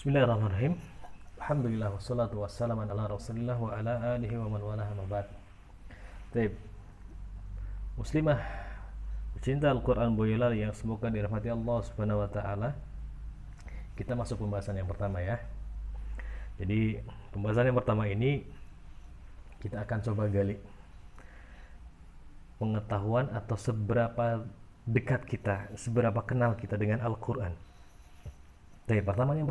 Bismillahirrahmanirrahim. Alhamdulillah wassalatu wassalamu ala Rasulillah wa ala alihi wa man walaha ma ba'd. Baik. Muslimah pecinta Al-Qur'an Boyolali yang semoga dirahmati Allah Subhanahu wa taala. Kita masuk pembahasan yang pertama ya. Jadi, pembahasan yang pertama ini kita akan coba gali pengetahuan atau seberapa dekat kita, seberapa kenal kita dengan Al-Qur'an. Jadi pertanyaan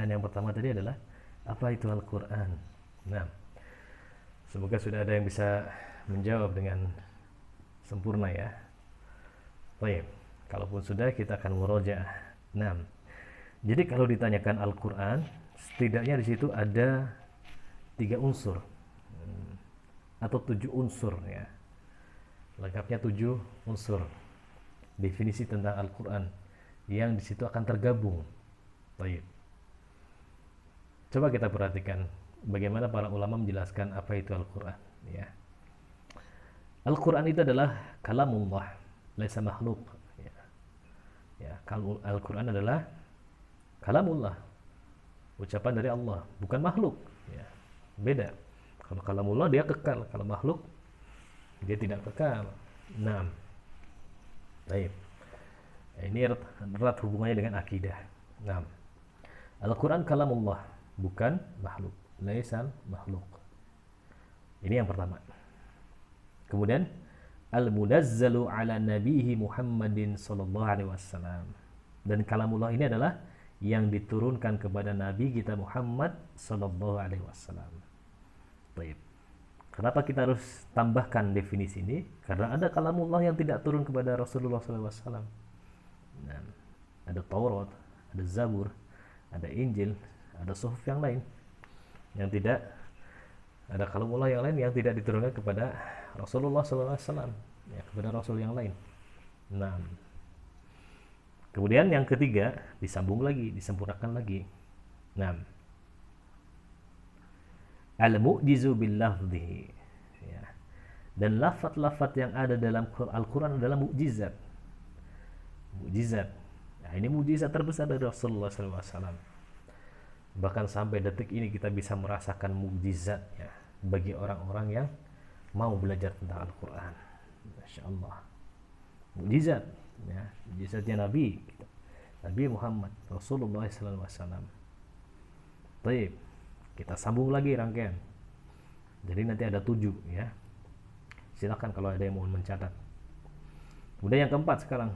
yang pertama tadi adalah apa itu Al-Quran? Nah, semoga sudah ada yang bisa menjawab dengan sempurna ya. Baik, kalaupun sudah kita akan murojaah. Nah, jadi kalau ditanyakan Al-Quran, setidaknya di situ ada 3 unsur atau 7 unsur ya. Lengkapnya 7 unsur definisi tentang Al-Quran yang di situ akan tergabung. Baik. Coba kita perhatikan bagaimana para ulama menjelaskan apa itu Al-Quran ya. Al-Quran itu adalah kalamullah, laisa makhluk ya. Ya, kalau Al-Quran adalah kalamullah, ucapan dari Allah, bukan makhluk ya. Beda. Kalau kalamullah dia kekal, kalau makhluk dia tidak kekal. Nah, baik. Ini erat hubungannya dengan akidah. Nah, Al-Quran kalamullah, bukan makhluk, laisal makhluk. Ini yang pertama. Kemudian al-munazzalu ala nabihi Muhammadin sallallahu alaihi wasallam. Dan kalamullah ini adalah yang diturunkan kepada nabi kita Muhammad sallallahu alaihi wasallam. Baik. Kenapa kita harus tambahkan definisi ini? Karena ada kalamullah yang tidak turun kepada Rasulullah sallallahu alaihi wasallam. Nah, ada Taurat, ada Zabur, ada Injil, ada Suhuf yang lain yang tidak, ada kalamullah yang lain yang tidak diturunkan kepada Rasulullah SAW ya, kepada Rasul yang lain. Nah, kemudian yang ketiga disambung lagi, disempurnakan lagi. Nah, al-mu'jizu bil lafdhi ya. Dan lafaz-lafaz yang ada dalam Al-Quran adalah mukjizat. Nah, ini mukjizat terbesar dari Rasulullah SAW. Bahkan sampai detik ini kita bisa merasakan mukjizat ya, bagi orang-orang yang mau belajar tentang Al-Quran. Masya Allah, mukjizat ya, mukjizatnya Nabi Muhammad Rasulullah SAW. Baik, kita sambung lagi rangkaian. Jadi nanti ada 7 ya. Silakan kalau ada yang mau mencatat. Kemudian yang keempat sekarang,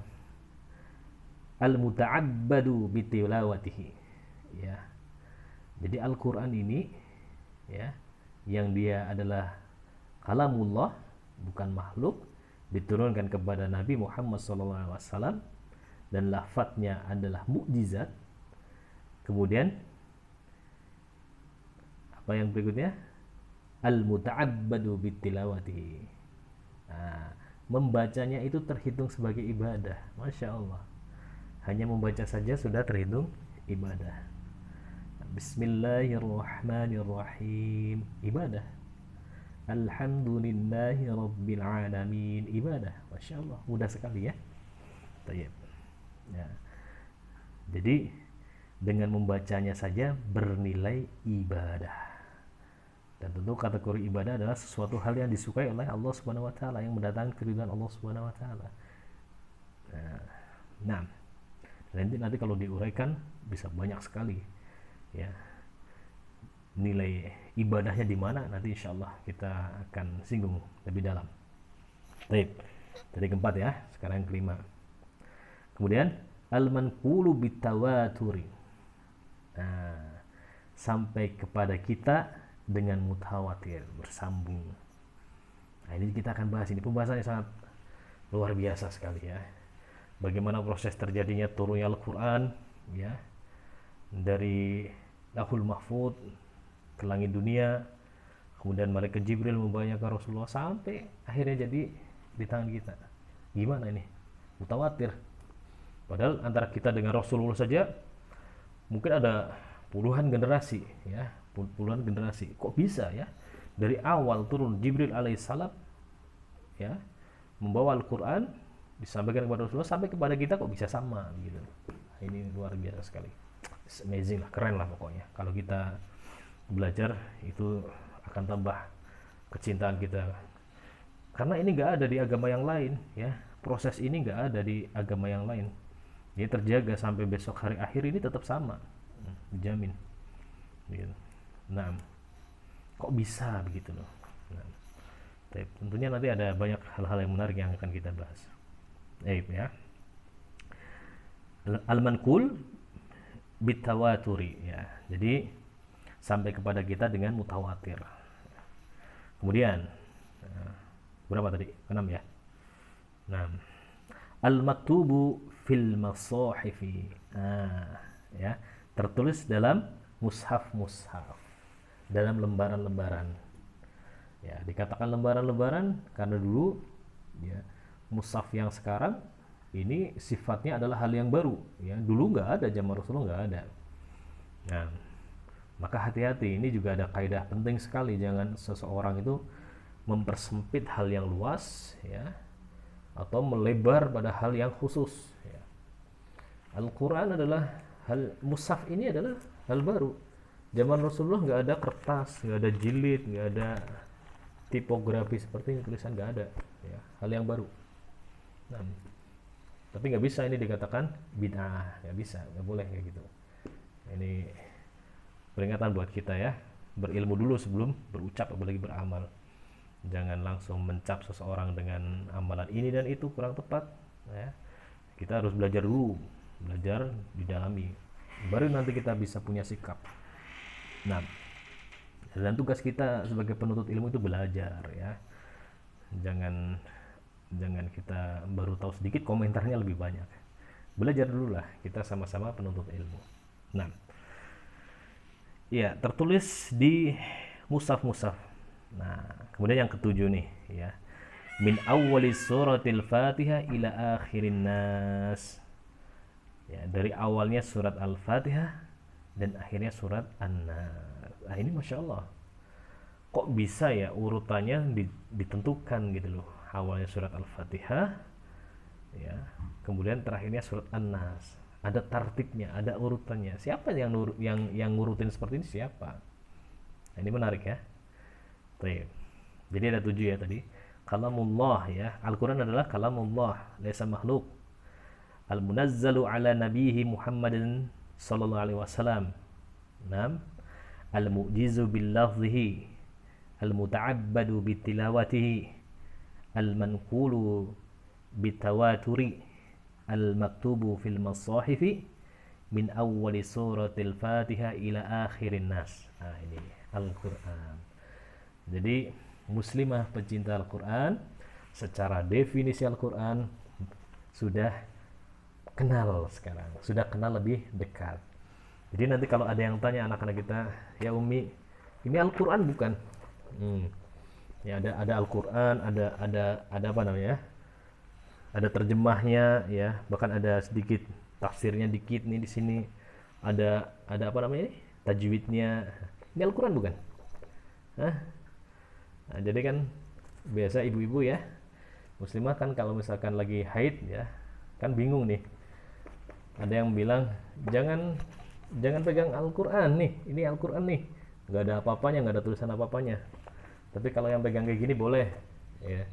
al-muta'abbadu bitilawatihi ya. Jadi Al-Quran ini ya, yang dia adalah kalamullah, bukan makhluk, diturunkan kepada Nabi Muhammad SAW, dan lafadznya adalah mukjizat. Kemudian apa yang berikutnya? Al-muta'abbadu bitilawatihi. Nah, membacanya itu terhitung sebagai ibadah. Masya Allah, hanya membaca saja sudah terhitung ibadah. Bismillahirrahmanirrahim, ibadah. Alhamdulillahi rabbil alamin, ibadah. Masya Allah, mudah sekali ya. Baik. Ya. Jadi dengan membacanya saja bernilai ibadah. Dan tentu kategori ibadah adalah sesuatu hal yang disukai oleh Allah Subhanahu wa taala, yang mendatangkan keridhaan Allah Subhanahu wa taala. Nah, nanti kalau diuraikan bisa banyak sekali ya, nilai ibadahnya di mana, nanti insya Allah kita akan singgung lebih dalam. Baik, tadi keempat ya, sekarang yang kelima. Kemudian al-manqulu bitawaturi, nah, sampai kepada kita dengan mutawatir, bersambung. Nah, ini kita akan bahas, ini pembahasannya sangat luar biasa sekali ya. Bagaimana proses terjadinya turunnya Al-Quran ya, dari Lauhul Mahfuz ke langit dunia, kemudian malaikat Jibril membawakan Rasulullah sampai akhirnya jadi di tangan kita. Gimana ini? Mutawatir. Padahal antara kita dengan Rasulullah saja mungkin ada puluhan generasi ya, puluhan generasi. Kok bisa ya? Dari awal turun Jibril alaihissalam ya, membawa Al-Quran disampaikan kepada Rasulullah sampai kepada kita kok bisa sama gitu. Ini luar biasa sekali. It's amazing lah, keren lah pokoknya. Kalau kita belajar itu akan tambah kecintaan kita. Karena ini nggak ada di agama yang lain, ya. Proses ini nggak ada di agama yang lain. Dia terjaga sampai besok hari akhir ini tetap sama, dijamin. Gitu. Nah, kok bisa begitu loh? Nah, tentunya nanti ada banyak hal-hal yang menarik yang akan kita bahas. Ya. Al-manqul bitawaturi, ya. Jadi sampai kepada kita dengan mutawatir. Kemudian berapa tadi? 6 ya. Nah, al-maktubu fil masahifi. Ya, tertulis dalam mushaf-mushaf, dalam lembaran-lembaran. Ya, dikatakan lembaran-lembaran karena dulu ya, mushaf yang sekarang ini sifatnya adalah hal yang baru, ya. Dulu nggak ada, zaman Rasulullah nggak ada. Nah, maka hati-hati, ini juga ada kaidah penting sekali, jangan seseorang itu mempersempit hal yang luas, ya, atau melebar pada hal yang khusus, ya. Al-Quran adalah mushaf ini adalah hal baru. Zaman Rasulullah nggak ada kertas, nggak ada jilid, nggak ada tipografi seperti ini, tulisan nggak ada, ya. Hal yang baru. Nah, tapi nggak bisa ini dikatakan bid'ah, nggak bisa, nggak boleh kayak gitu. Ini peringatan buat kita, ya, berilmu dulu sebelum berucap, apalagi beramal. Jangan langsung mencap seseorang dengan amalan ini dan itu kurang tepat, ya. Kita harus belajar dulu, belajar didalami, baru nanti kita bisa punya sikap. Nah, dan tugas kita sebagai penuntut ilmu itu belajar, ya. Jangan kita baru tahu sedikit komentarnya lebih banyak. Belajar dulu lah, kita sama-sama penuntut ilmu. Nah, ya, tertulis di mushaf-mushaf. Nah, kemudian yang ketujuh nih, ya, min awwali suratil Fatihah ila akhirin nas. Ya, dari awalnya surat Al-Fatihah dan akhirnya surat An-Nas. Nah, ini Masya Allah, kok bisa ya urutannya ditentukan gitu loh. Awalnya surat Al-Fatihah, ya, kemudian terakhirnya surat An-Nas. Ada tartibnya, ada urutannya. Siapa yang ngurutin seperti ini, siapa? Nah, ini menarik, ya. Jadi ada 7 ya tadi. Kalamullah, ya. Al-Quran adalah kalamullah, laisa makhluk. Al-munazzalu ala nabihi Muhammadin sallallahu alaihi wasallam. 6. Al-mu'jizu bil lafzihi, al-muta'abbadu bitilawatihi, al-manqulu bitawaturi, al-maktubu fil masahifi min awwali suratil Fatihah ila akhirin nas. Nah, ini Al-Quran. Jadi muslimah pecinta Al-Quran secara definisi Al-Quran sudah kenal sekarang, sudah kenal lebih dekat. Jadi nanti kalau ada yang tanya anak-anak kita, ya Umi, ini Al-Quran bukan? Ya, ada Al-Quran, ada apa namanya? Ada terjemahnya, ya, bahkan ada sedikit tafsirnya dikit nih di sini. Ada apa namanya? Tajwidnya. Ini Al-Quran bukan? Hah? Nah, jadi kan biasa ibu-ibu, ya, muslimah kan kalau misalkan lagi haid, ya, kan bingung nih. Ada yang bilang jangan pegang Al-Quran nih, ini Al-Quran nih, nggak ada apa-apanya, nggak ada tulisan apa-apanya. Tapi kalau yang pegang kayak gini boleh, ya.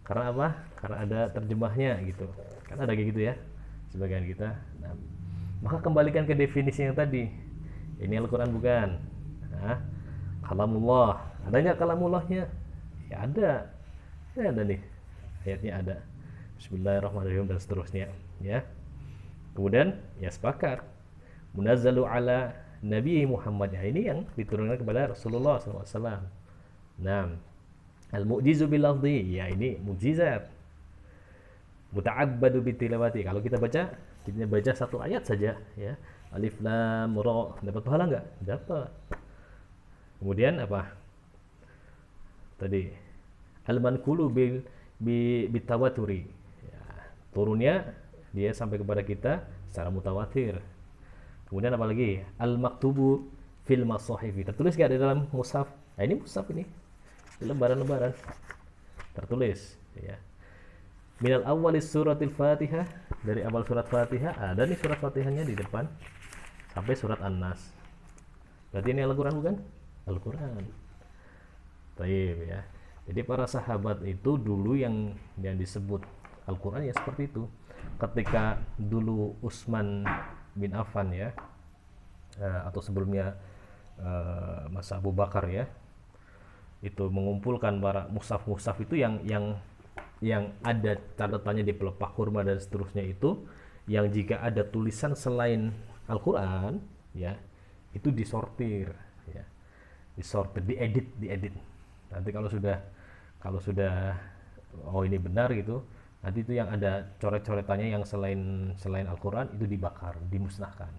Karena apa? Karena ada terjemahnya gitu. Kan ada kayak gitu, ya, sebagian kita. Nah, maka kembalikan ke definisi yang tadi. Ini Al-Quran bukan? Nah, kalamullah. Ada nggak kalamullahnya? Ya ada. Ya ada nih. Ayatnya ada. Bismillahirrahmanirrahim dan seterusnya, ya. Kemudian ya sepakat. Munazzalu ala Nabi Muhammad. Ya, ini yang diturunkan kepada Rasulullah SAW. Nah, al-mu'jizu bil lafzi, ya, ini mukjizat. Muta'abbadu bitilawati. Kalau kita baca satu ayat saja, ya. Alif lam ra, dapat pahala enggak? Dapat. Kemudian apa? Tadi al-manqulu bitawaturi. Ya, turunnya dia sampai kepada kita secara mutawatir. Kemudian apa lagi? Al-maktubu fil masahifi. Tertulis enggak di dalam mushaf? Nah, ini mushaf ini. Lembaran-lembaran tertulis, ya. Minal awwalis suratil Fatihah, dari awal surat Fatihah, ada nih surat Fatihahnya di depan. sampai surat An-Nas. Berarti ini Al-Quran bukan? Al-Quran. Baik ya. Jadi para sahabat itu dulu yang disebut Al-Quran ya seperti itu. Ketika dulu Utsman bin Affan ya, atau sebelumnya masa Abu Bakar ya, itu mengumpulkan para mushaf-mushaf itu yang ada catatannya di pelepah kurma dan seterusnya, itu yang jika ada tulisan selain Al-Quran ya, itu disortir ya, disortir, diedit. Nanti kalau sudah oh ini benar gitu, nanti itu yang ada coret-coretannya yang selain Al-Quran itu dibakar, dimusnahkan.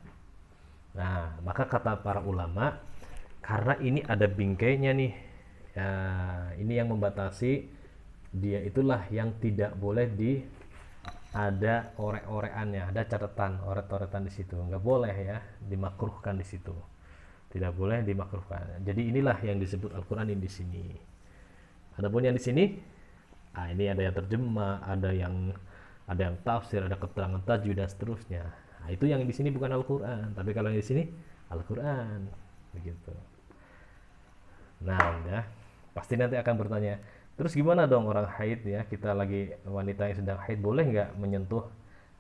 Nah, maka kata para ulama, karena ini ada bingkainya nih ya, ini yang membatasi dia, itulah yang tidak boleh ada orek-orekannya, ada catatan oret-oretan di situ, nggak boleh ya, dimakruhkan di situ, tidak boleh dimakruhkan. Jadi inilah yang disebut Al-Quran ini di sini. Adapun yang di sini, ini ada yang terjemah, ada yang tafsir, ada keterangan tajwid dan seterusnya. Nah, itu yang di sini bukan Al-Quran, tapi kalau yang di sini Al-Quran, begitu. Nah, ya, pasti nanti akan bertanya, terus gimana dong orang haid ya? Kita lagi wanita yang sedang haid, boleh nggak menyentuh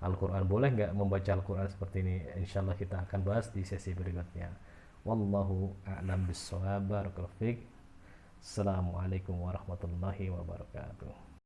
Al-Quran? Boleh nggak membaca Al-Quran seperti ini? Insya Allah kita akan bahas di sesi berikutnya. Wallahu a'lam bishawab. Barakallahu fiik. Assalamualaikum warahmatullahi wabarakatuh.